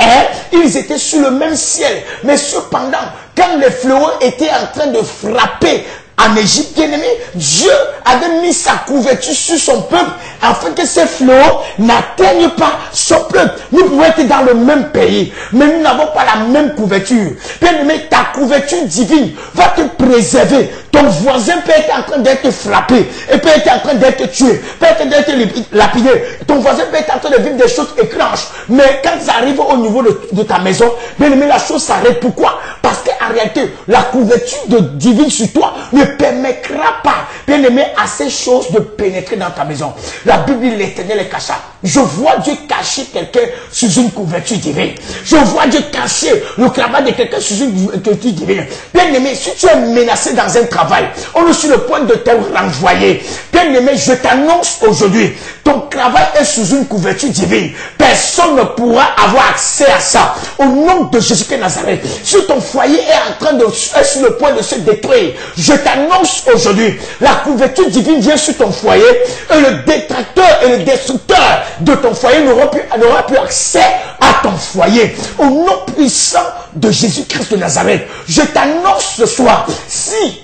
air. Ils étaient sur le même ciel. Mais cependant, quand les fléaux étaient en train de frapper en Égypte, bien aimé, Dieu avait mis sa couverture sur son peuple afin que ces fléaux n'atteignent pas son peuple. Nous pouvons être dans le même pays, mais nous n'avons pas la même couverture. Bien aimé, ta couverture divine va te préserver. Ton voisin peut être en train d'être frappé, et peut être en train d'être tué, peut être d'être lapidé. Ton voisin peut être en train de vivre des choses étranges. Mais quand ça arrive au niveau de ta maison, bien aimé, la chose s'arrête. Pourquoi? Parce qu'en réalité, la couverture divine sur toi ne permettra pas, bien aimé, à ces choses de pénétrer dans ta maison. La Bible dit l'Éternel est cacha. Je vois Dieu cacher quelqu'un sous une couverture divine. Je vois Dieu cacher le travail de quelqu'un sous une couverture divine. Bien aimé, si tu es menacé dans un travail, on est sur le point de te renvoyer. Bien aimé, je t'annonce aujourd'hui, ton travail est sous une couverture divine. Personne ne pourra avoir accès à ça. Au nom de Jésus-Christ Nazareth, si ton foyer est sur le point de se détruire, je t'annonce aujourd'hui, la couverture divine vient sur ton foyer et le détracteur et le destructeur de ton foyer n'aura plus accès à ton foyer. Au nom puissant de Jésus-Christ de Nazareth, je t'annonce ce soir, si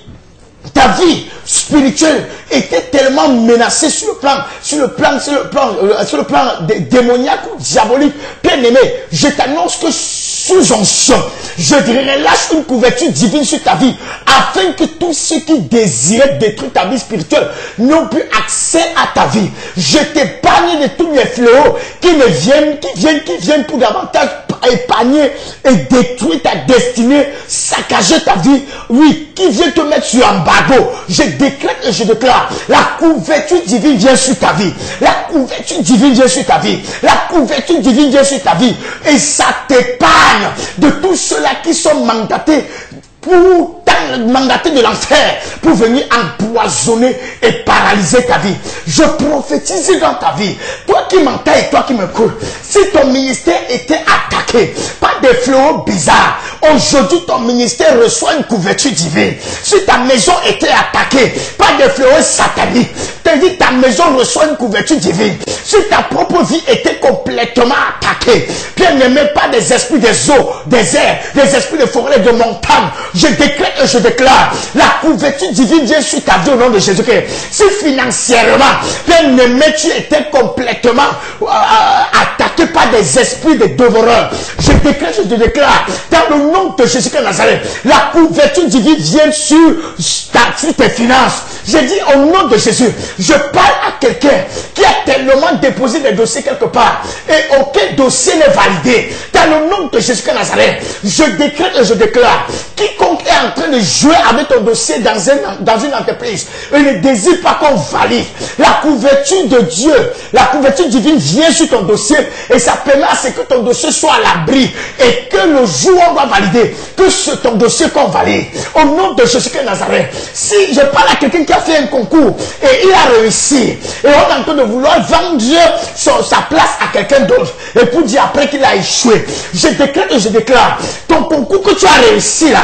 ta vie spirituelle était tellement menacée sur le plan démoniaque ou diabolique, bien aimé, je t'annonce que sous onction, je relâche une couverture divine sur ta vie, afin que tous ceux qui désiraient détruire ta vie spirituelle n'ont plus accès à ta vie. Je t'épargne de tous les fléaux qui viennent pour davantage épargner et détruire ta destinée, saccager ta vie, oui, qui vient te mettre sur embargo. Je décrète et je déclare, la couverture divine vient sur ta vie. La couverture divine vient sur ta vie. La couverture divine vient sur ta vie. Et ça t'épargne de tous ceux-là qui sont mandatés de l'enfer pour venir empoisonner et paralyser ta vie. Je prophétise dans ta vie, toi qui m'entends et toi qui me cours, si ton ministère était attaqué par des fléaux bizarres, aujourd'hui ton ministère reçoit une couverture divine. Si ta maison était attaquée par des fléaux sataniques, ta maison reçoit une couverture divine. Si ta propre vie était complètement attaquée, bien aimé, par des esprits des eaux, des airs, des esprits de forêt, de montagne, je décrète et je déclare, la couverture divine vient sur ta vie au nom de Jésus-Christ. Si financièrement, bien aimé, tu étais complètement attaqué par des esprits de dévoreurs, je décrète et je déclare, dans le nom de Jésus-Christ Nazareth, la couverture divine vient sur tes finances. Je dis au nom de Jésus, je parle à quelqu'un qui a tellement déposé des dossiers quelque part et aucun dossier n'est validé, dans le nom de Jésus de Nazareth, je décrète et je déclare, quiconque est en train de jouer avec ton dossier dans une entreprise et ne désire pas qu'on valide, la couverture de Dieu, la couverture divine vient sur ton dossier et ça permet à ce que ton dossier soit à l'abri et que le jour où on doit valider, que ton dossier qu'on valide. Au nom de Jésus de Nazareth, si je parle à quelqu'un qui a fait un concours et il a réussi et on est en train de vouloir vendre sa place à quelqu'un d'autre et pour dire après qu'il a échoué, je décrète et je déclare, ton concours que tu as réussi là,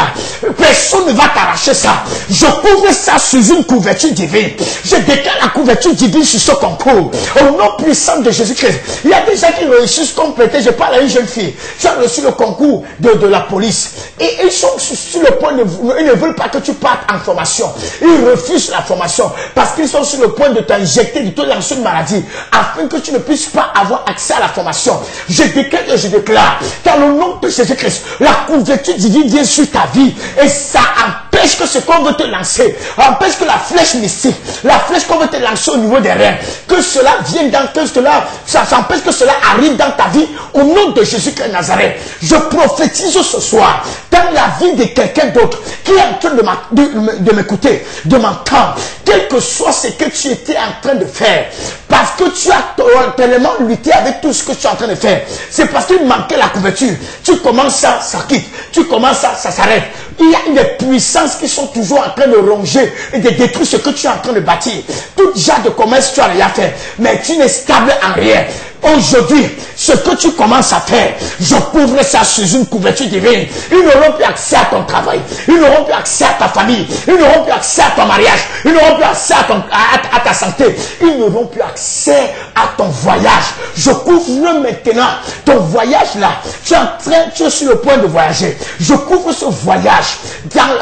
personne ne va t'arracher ça. Je couvre ça sous une couverture divine. Je déclare la couverture divine sur ce concours. Au nom puissant de Jésus-Christ. Il y a des gens qui réussissent compléter. Je parle à une jeune fille qui a reçu le concours de la police. Et ils sont sur le point de... Ils ne veulent pas que tu partes en formation. Ils refusent la formation parce qu'ils sont sur le point de t'injecter, de te lancer une maladie afin que tu ne puisses pas avoir accès à la formation. Je déclare et je déclare dans le nom de Jésus-Christ, la couverture divine vient sur ta vie et ça empêche que ce qu'on veut te lancer, empêche que la flèche mystique, la flèche qu'on veut te lancer au niveau des reins, que cela vienne dans, que cela, ça empêche que cela arrive dans ta vie au nom de Jésus-Christ de Nazareth. Je prophétise ce soir dans la vie de quelqu'un d'autre qui est en train de m'écouter, de m'entendre, quel que soit ce que tu étais en train de faire, parce que tu as tellement lutté avec tout ce que tu es en train de faire, c'est parce qu'il manquait la couverture. Tu commences ça quitte, tu commences ça s'arrête. Il y a des puissances qui sont toujours en train de ronger et de détruire ce que tu es en train de bâtir. Tout genre de commerce tu as déjà fait, mais tu n'es stable en rien. Aujourd'hui, ce que tu commences à faire, je couvre ça sous une couverture divine. Ils n'auront plus accès à ton travail. Ils n'auront plus accès à ta famille. Ils n'auront plus accès à ton mariage. Ils n'auront plus accès à ta santé. Ils n'auront plus accès à ton voyage. Je couvre maintenant ton voyage là. Tu es sur le point de voyager. Je couvre ce voyage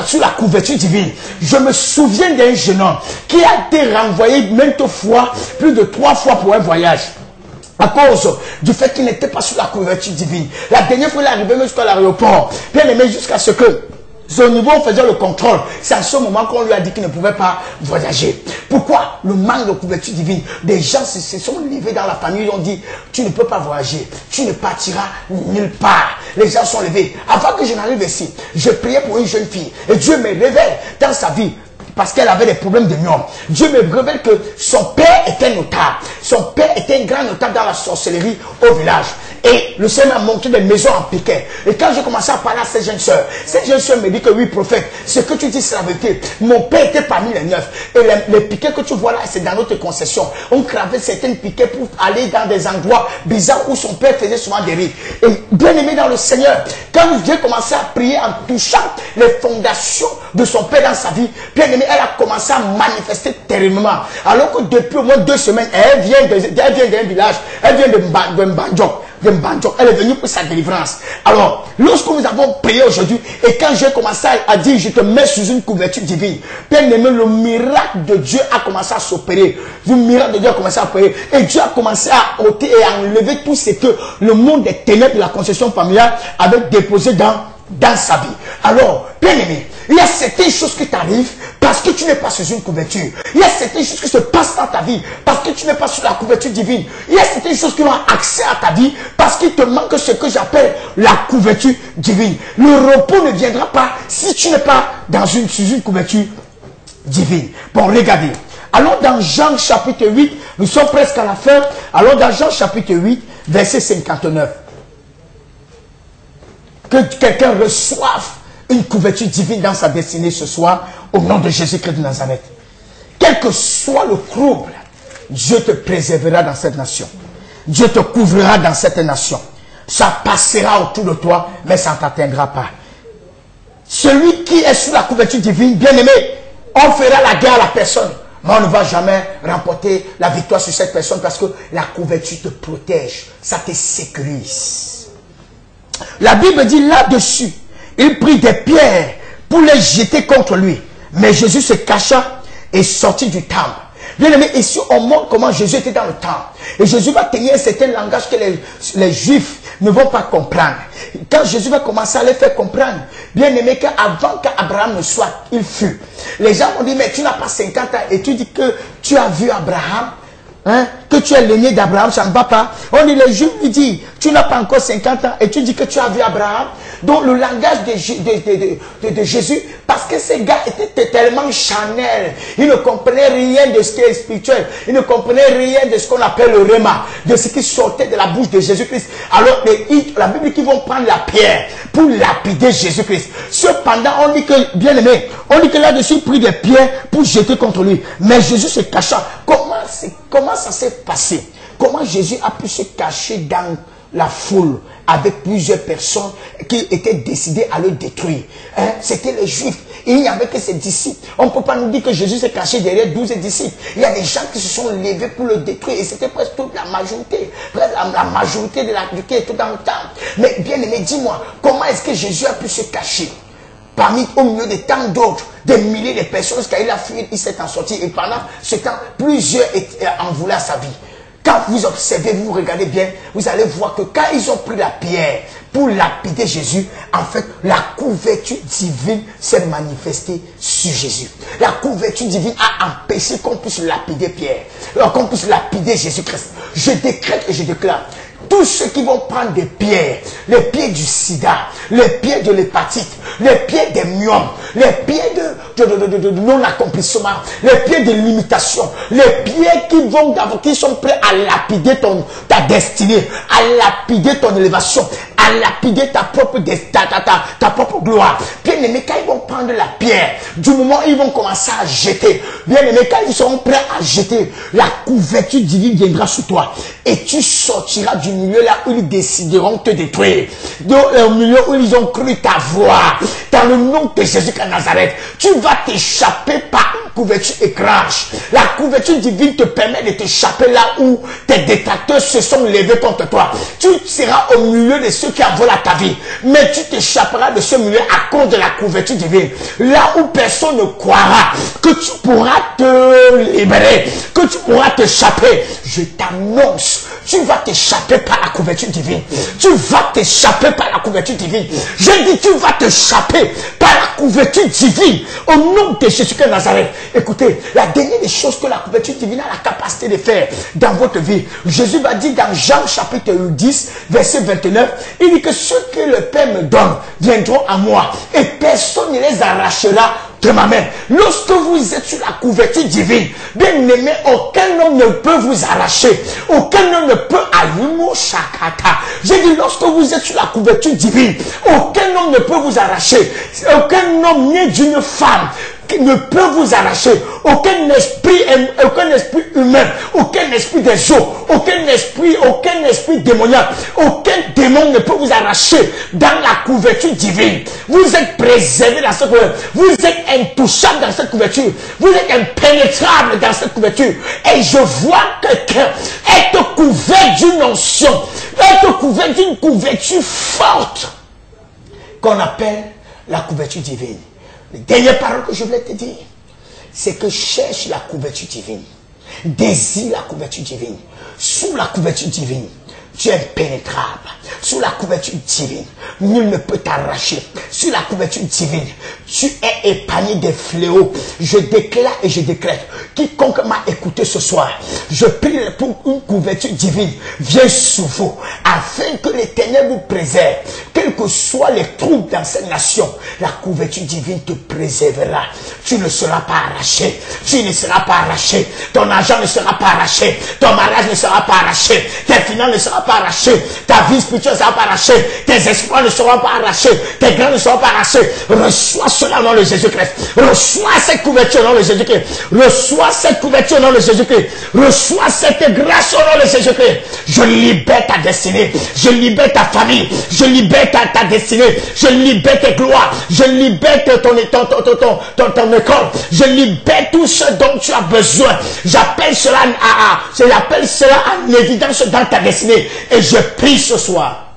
sur la couverture divine. Je me souviens d'un jeune homme qui a été renvoyé maintes fois, plus de 3 fois pour un voyage. À cause du fait qu'il n'était pas sous la couverture divine. La dernière fois, il est arrivé même jusqu'à l'aéroport. Bien aimé, jusqu'à ce que au niveau on faisait le contrôle. C'est à ce moment qu'on lui a dit qu'il ne pouvait pas voyager. Pourquoi? Le manque de couverture divine. Des gens se sont levés dans la famille. Ils ont dit, tu ne peux pas voyager. Tu ne partiras nulle part. Les gens sont levés. Avant que je n'arrive ici, je priais pour une jeune fille. Et Dieu me révèle dans sa vie, parce qu'elle avait des problèmes de myome. Dieu me révèle que son père était notable. Son père était un grand notable dans la sorcellerie au village. Et le Seigneur m'a montré des maisons en piquet. Et quand j'ai commencé à parler à cette jeune sœur me dit que oui, prophète, ce que tu dis, c'est la vérité. Mon père était parmi les 9. Et les piquets que tu vois là, c'est dans notre concession. On cravait certains piquets pour aller dans des endroits bizarres où son père faisait souvent des rites. Et bien aimé dans le Seigneur, quand j'ai commencé à prier en touchant les fondations de son père dans sa vie, bien aimé, elle a commencé à manifester terriblement. Alors que depuis au moins 2 semaines, elle vient d'un village, elle vient de Mbandjok. Elle est venue pour sa délivrance. Alors, lorsque nous avons prié aujourd'hui, et quand j'ai commencé à dire, je te mets sous une couverture divine, bien aimé, le miracle de Dieu a commencé à s'opérer. Le miracle de Dieu a commencé à opérer. Et Dieu a commencé à ôter et à enlever tout ce que le monde des ténèbres de la concession familiale avait déposé dans sa vie. Alors, bien aimé, il y a certaines choses qui t'arrivent parce que tu n'es pas sous une couverture. Il y a certaines choses qui se passent dans ta vie parce que tu n'es pas sous la couverture divine. Il y a certaines choses qui ont accès à ta vie parce qu'il te manque ce que j'appelle la couverture divine. Le repos ne viendra pas si tu n'es pas sous une couverture divine. Bon, regardez. Allons dans Jean chapitre 8. Nous sommes presque à la fin. Allons dans Jean chapitre 8, verset 59. Que quelqu'un reçoive une couverture divine dans sa destinée ce soir, au nom de Jésus-Christ de Nazareth. Quel que soit le trouble, Dieu te préservera dans cette nation. Dieu te couvrira dans cette nation. Ça passera autour de toi, mais ça ne t'atteindra pas. Celui qui est sous la couverture divine, bien aimé, on fera la guerre à la personne, mais on ne va jamais remporter la victoire sur cette personne parce que la couverture te protège, ça te sécurise. La Bible dit là-dessus, il prit des pierres pour les jeter contre lui. Mais Jésus se cacha et sortit du temple. Bien aimé, ici on montre comment Jésus était dans le temple. Et Jésus va tenir un certain langage que les Juifs ne vont pas comprendre. Quand Jésus va commencer à les faire comprendre, bien aimé, qu'avant qu'Abraham ne soit, il fut. Les gens vont dire, mais tu n'as pas 50 ans et tu dis que tu as vu Abraham. hein, que tu es l'aîné d'Abraham, ça ne va pas. On dit, les Juifs lui disent, tu n'as pas encore 50 ans et tu dis que tu as vu Abraham. Donc le langage de Jésus, parce que ces gars étaient tellement charnels, ils ne comprenaient rien de ce qui est spirituel, ils ne comprenaient rien de ce qu'on appelle le rhéma, de ce qui sortait de la bouche de Jésus-Christ. Alors la Bible dit qu'ils vont prendre la pierre pour lapider Jésus-Christ. Cependant, on dit que, bien aimé, on dit que là-dessus, ils prirent des pierres pour jeter contre lui. Mais Jésus se cacha. Comment ça s'est passé? Comment Jésus a pu se cacher dans la foule avec plusieurs personnes qui étaient décidées à le détruire? Hein? C'était les Juifs. Il n'y avait que ses disciples. On ne peut pas nous dire que Jésus s'est caché derrière 12 disciples. Il y a des gens qui se sont levés pour le détruire. Et c'était presque toute la majorité. Presque la majorité de la qui était dans le temple. Mais bien aimé, dis-moi, comment est-ce que Jésus a pu se cacher au milieu de tant d'autres, des milliers de personnes, parce qu'il a fui, il s'est en sorti. Et pendant ce temps, plusieurs en voulaient à sa vie. Quand vous observez, vous regardez bien, vous allez voir que quand ils ont pris la pierre pour lapider Jésus, en fait, la couverture divine s'est manifestée sur Jésus. La couverture divine a empêché qu'on puisse lapider Pierre, qu'on puisse lapider Jésus-Christ. Je décrète et je déclare, tous ceux qui vont prendre des pierres, les pierres du sida, les pierres de l'hépatite, les pierres des myomes, les pierres de non-accomplissement, les pierres de limitation, les pierres qui sont prêts à lapider ta destinée, à lapider ton élévation, à lapider ta propre gloire. Bien aimé, quand ils vont prendre la pierre, du moment où ils vont commencer à jeter, bien aimé, quand ils seront prêts à jeter, la couverture divine viendra sur toi et tu sortiras du milieu là où ils décideront de te détruire, au milieu où ils ont cru t'avoir. Dans le nom de Jésus-Christ de Nazareth, tu vas t'échapper par une couverture écrange. La couverture divine te permet de t'échapper là où tes détracteurs se sont levés contre toi. Tu seras au milieu de ceux qui en veulent à ta vie, mais tu t'échapperas de ce milieu à cause de la couverture divine. Là où personne ne croira que tu pourras te libérer, que tu pourras t'échapper, je t'annonce, tu vas t'échapper par la couverture divine. Tu vas t'échapper par la couverture divine. Je dis, tu vas t'échapper par la couverture divine. Au nom de Jésus-Christ de Nazareth. Écoutez, la dernière des choses que la couverture divine a la capacité de faire dans votre vie. Jésus va dire dans Jean chapitre 10, verset 29, il dit que ceux que le Père me donne viendront à moi et personne ne les arrachera de ma main. Lorsque vous êtes sur la couverture divine, bien aimé, aucun homme ne peut vous arracher. Aucun homme ne peut allumer chakata. J'ai dit, lorsque vous êtes sur la couverture divine, aucun homme ne peut vous arracher. Aucun homme né d'une femme ne peut vous arracher. Aucun esprit humain, aucun esprit des eaux, aucun esprit démoniaque, aucun démon ne peut vous arracher dans la couverture divine. Vous êtes préservé dans cette couverture. Vous êtes intouchable dans cette couverture. Vous êtes impénétrable dans cette couverture. Et je vois quelqu'un être couvert d'une onction, être couvert d'une couverture forte qu'on appelle la couverture divine. La dernière parole que je voulais te dire, c'est que cherche la couverture divine. Désire la couverture divine. Sous la couverture divine, tu es impénétrable. Sous la couverture divine, nul ne peut t'arracher. Sous la couverture divine, tu es épargné des fléaux. Je déclare et je décrète, quiconque m'a écouté ce soir, je prie pour une couverture divine. Viens sur vous, afin que l'Éternel vous préserve. Quels que soient les troubles dans cette nation, la couverture divine te préservera. Tu ne seras pas arraché. Tu ne seras pas arraché. Ton argent ne sera pas arraché. Ton mariage ne sera pas arraché. Tes finances ne seront pas arrachées. Ta vie spirituelle ne sera pas arrachée. Tes espoirs ne seront pas arrachés. Tes grains ne seront pas arrachés. Reçois cela au nom de Jésus-Christ. Reçois cette couverture au nom de Jésus-Christ. Reçois cette couverture au nom de Jésus-Christ. Reçois cette grâce au nom de Jésus-Christ. Je libère ta destinée. Je libère ta famille. Je libère ta destinée. Je libère tes gloires. Je libère ton école. Je libère tout ce dont tu as besoin. J'appelle cela en évidence dans ta destinée. Et je prie ce soir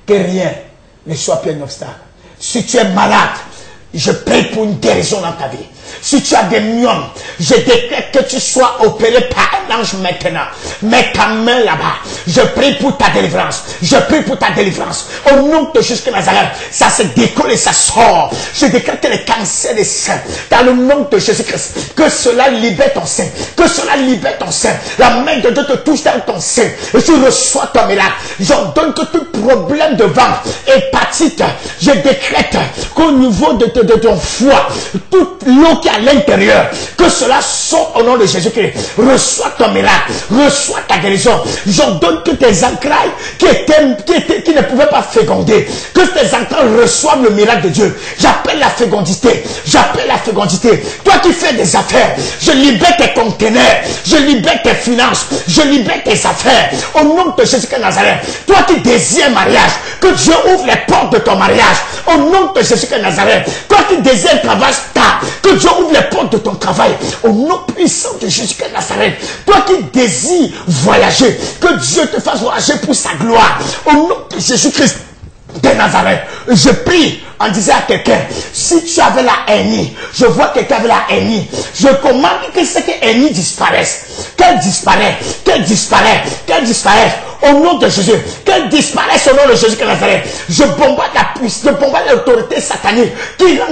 que rien ne soit plus un obstacle. Si tu es malade, je prie pour une guérison dans ta vie. Si tu as des myomes, je décrète que tu sois opéré par un ange maintenant. Mets ta main là-bas. Je prie pour ta délivrance. Je prie pour ta délivrance. Au nom de Jésus de Nazareth, ça se décolle et ça sort. Je décrète que les cancers des seins, dans le nom de Jésus-Christ, que cela libère ton sein. Que cela libère ton sein. La main de Dieu te touche dans ton sein. Et tu reçois ton miracle. J'ordonne que tout problème de ventre, hépatite, je décrète qu'au niveau de ton foie, toute l'eau qui est à l'intérieur, que cela sort au nom de Jésus-Christ. Reçois ton miracle, reçois ta guérison. J'ordonne que tes entrailles qui ne pouvaient pas féconder, que tes entrailles reçoivent le miracle de Dieu. J'appelle la fécondité, j'appelle la fécondité. Toi qui fais des affaires, je libère tes conteneurs, je libère tes finances, je libère tes affaires. Au nom de Jésus-Christ de Nazareth, toi qui désires un mariage, que Dieu ouvre les portes de ton mariage. Au nom de Jésus-Christ de Nazareth, toi qui désires un travail stable, que Dieu ouvre les portes de ton travail. Au nom puissant de Jésus-Christ de Nazareth, toi qui désires voyager, que Dieu te fasse voyager pour sa gloire. Au nom de Jésus-Christ de Nazareth, je prie en disant à quelqu'un, si tu avais la hernie, je vois quelqu'un avec la hernie, je commande que cette hernie disparaisse, qu'elle disparaisse, qu'elle disparaisse, qu'elle disparaisse, au nom de Jésus, qu'elle disparaisse au nom de Jésus de Nazareth. Je bombarde la puissance, je bombarde l'autorité satanique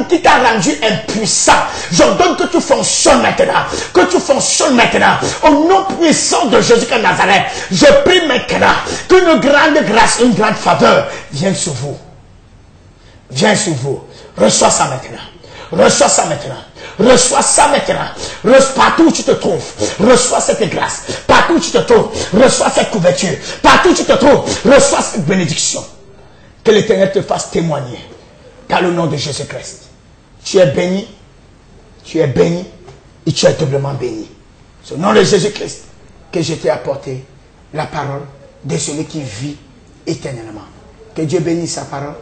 qui t'a rendu impuissant. J'ordonne que tu fonctionnes maintenant, que tu fonctionnes maintenant, au nom puissant de Jésus de Nazareth. Je prie maintenant qu'une grande grâce, une grande faveur vienne sur vous. Viens sur vous. Reçois ça maintenant. Reçois ça maintenant. Reçois ça maintenant. Partout où tu te trouves, reçois cette grâce. Partout où tu te trouves, reçois cette couverture. Partout où tu te trouves, reçois cette bénédiction. Que l'Éternel te fasse témoigner. Dans le nom de Jésus-Christ. Tu es béni. Tu es béni. Et tu es doublement béni. C'est au nom de Jésus-Christ que je t'ai apporté la parole de celui qui vit éternellement. Que Dieu bénisse sa parole.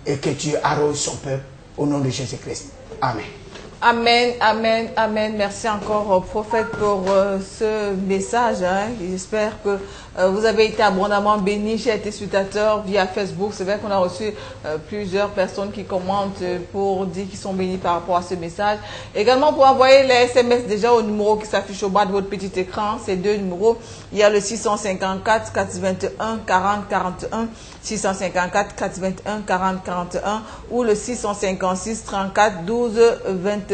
Et que Dieu arrose son peuple au nom de Jésus-Christ. Amen. Amen, amen, amen. Merci encore, prophète, pour ce message. J'espère que vous avez été abondamment bénis, chers téléspectateurs, via Facebook. C'est vrai qu'on a reçu plusieurs personnes qui commentent pour dire qu'ils sont bénis par rapport à ce message. Également, pour envoyer les SMS déjà au numéro qui s'affiche au bas de votre petit écran, ces deux numéros. Il y a le 654 421 40 41, 654 421 40 41 ou le 656 34 12 25.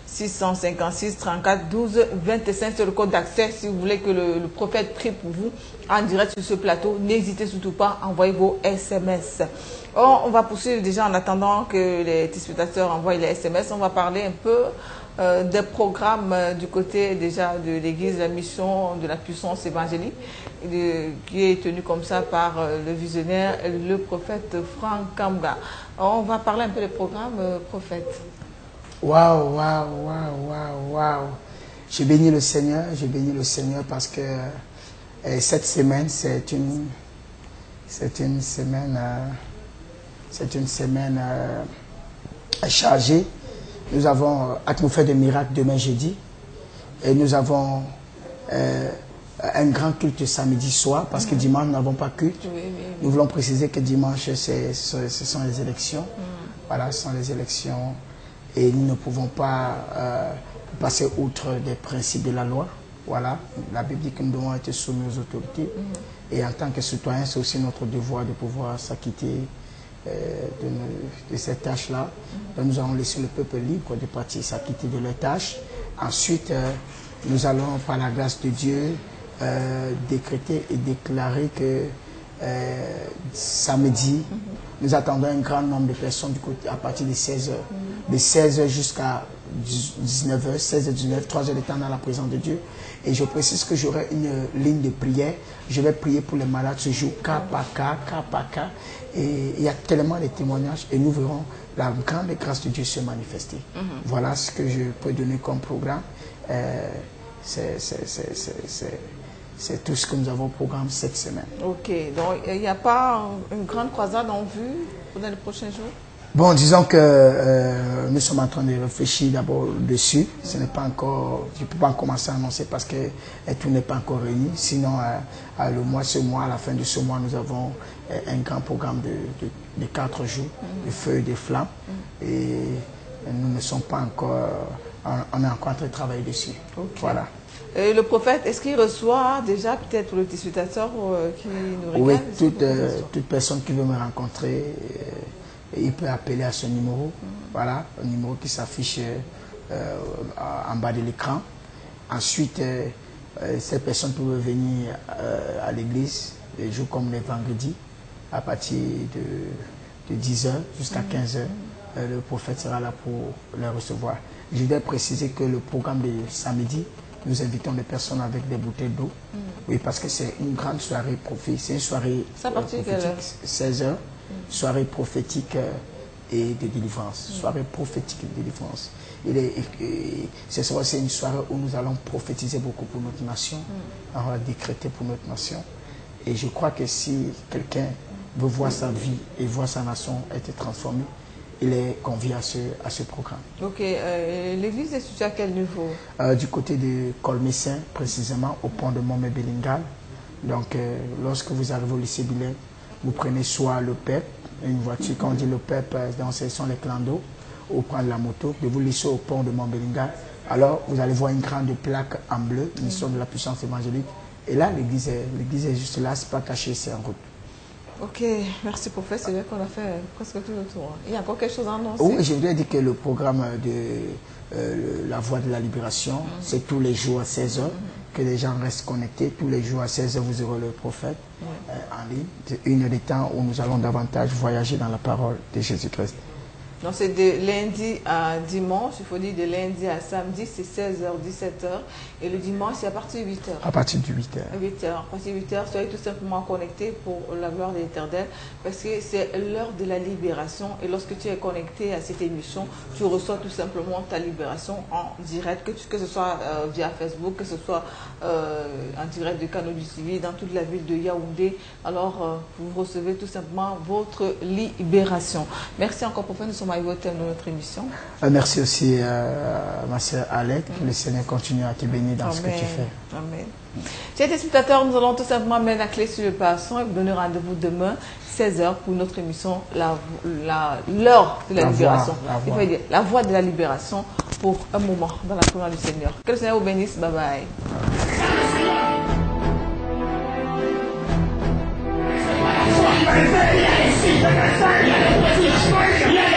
656 34 12 25, c'est le code d'accès si vous voulez que le prophète prie pour vous en direct sur ce plateau. N'hésitez surtout pas à envoyer vos SMS. On va poursuivre déjà en attendant que les téléspectateurs envoient les SMS. On va parler un peu des programmes du côté déjà de l'église, la mission de la puissance évangélique qui est tenue comme ça par le visionnaire, le prophète Franck Kambga. On va parler un peu des programmes, prophète. Waouh, waouh, waouh, waouh, waouh. Je bénis le Seigneur parce que cette semaine, c'est une semaine chargée. Nous avons atmosphère de miracle demain jeudi et nous avons un grand culte samedi soir parce que dimanche nous n'avons pas culte. Oui. Nous voulons préciser que dimanche ce sont les élections. Voilà, ce sont les élections. Et nous ne pouvons pas passer outre des principes de la loi. Voilà, la Bible dit que nous devons être soumis aux autorités. Et en tant que citoyens, c'est aussi notre devoir de pouvoir s'acquitter de cette tâche-là. Donc nous allons laisser le peuple libre de partir s'acquitter de leurs tâches. Ensuite, nous allons, par la grâce de Dieu, décréter et déclarer que samedi, nous attendons un grand nombre de personnes du côté, à partir de 16h. De 16h jusqu'à 19h, 16h, 19h, 3 heures de temps dans la présence de Dieu. Et je précise que j'aurai une ligne de prière. Je vais prier pour les malades ce jour, cas par cas. Et il y a tellement de témoignages et nous verrons la grande grâce de Dieu se manifester. Voilà ce que je peux donner comme programme. C'est tout ce que nous avons au programme cette semaine. Ok, donc il n'y a pas une grande croisade en vue dans les prochains jours? Bon, disons que nous sommes en train de réfléchir d'abord dessus. Ce n'est pas encore, je ne peux pas commencer à annoncer parce que tout n'est pas encore réuni. Sinon, à la fin de ce mois, nous avons un grand programme de 4 jours, de feu et de flammes. Et nous ne sommes pas encore on est encore en train de travailler dessus. Ok. Voilà. Et le prophète, est-ce qu'il reçoit déjà, peut-être pour le téléspectateur qui nous regarde? Oui, toute personne qui veut me rencontrer, il peut appeler à ce numéro. Voilà, un numéro qui s'affiche en bas de l'écran. Ensuite, cette personne peut venir à l'église, les jours comme les vendredis, à partir de 10h jusqu'à 15h. Le prophète sera là pour les recevoir. Je vais préciser que le programme de samedi, nous invitons les personnes avec des bouteilles d'eau. Oui, parce que c'est une grande soirée prophétique. C'est une soirée prophétique, 16h, soirée prophétique et de délivrance. Soirée prophétique et de délivrance. C'est une soirée où nous allons prophétiser beaucoup pour notre nation. On va décréter pour notre nation. Et je crois que si quelqu'un veut voir sa vie et voir sa nation être transformée, il est convié à ce programme. Ok. L'église est située à quel niveau? Du côté de Colmessin, précisément, au pont de Montmé-Bellingal. Donc, lorsque vous arrivez au lycée Bilingue, vous prenez soit le PEP, une voiture, quand on dit le PEP, ce sont les clandos, ou prendre la moto, de vous laisser au pont de Montbellinga. Alors, vous allez voir une grande plaque en bleu, mission de la puissance évangélique. Et là, l'église est juste là, c'est pas caché, c'est en route. Ok, merci prophète, c'est vrai qu'on a fait presque tout le tour. Il y a encore quelque chose à annoncer? Oui, je voudrais dire que le programme de la Voix de la Libération, c'est tous les jours à 16h, que les gens restent connectés. Tous les jours à 16h, vous aurez le prophète en ligne. C'est une heure de temps où nous allons davantage voyager dans la parole de Jésus-Christ. Donc c'est de lundi à dimanche, il faut dire de lundi à samedi, c'est 16h, 17h. Et le dimanche, c'est à partir de 8h. À partir de 8h. À 8h. À partir de 8h, soyez tout simplement connectés pour la gloire de l'Éternel. Parce que c'est l'heure de la libération. Et lorsque tu es connecté à cette émission, tu reçois tout simplement ta libération en direct. Que ce soit via Facebook, que ce soit en direct de Canaux du Civil, dans toute la ville de Yaoundé. Alors, vous recevez tout simplement votre libération. Merci encore pour faire. Nous sommes arrivés au thème de notre émission. Merci aussi à ma sœur Alec. Que le Seigneur continue à te bénir dans ce que tu fais. Amen. Chers téléspectateurs, nous allons tout simplement mettre la clé sur le passant et vous donner rendez-vous demain, 16h, pour notre émission, l'heure de la libération. Il faut dire la voix de la libération pour un moment dans la présence du Seigneur. Que le Seigneur vous bénisse. Bye bye. Yes!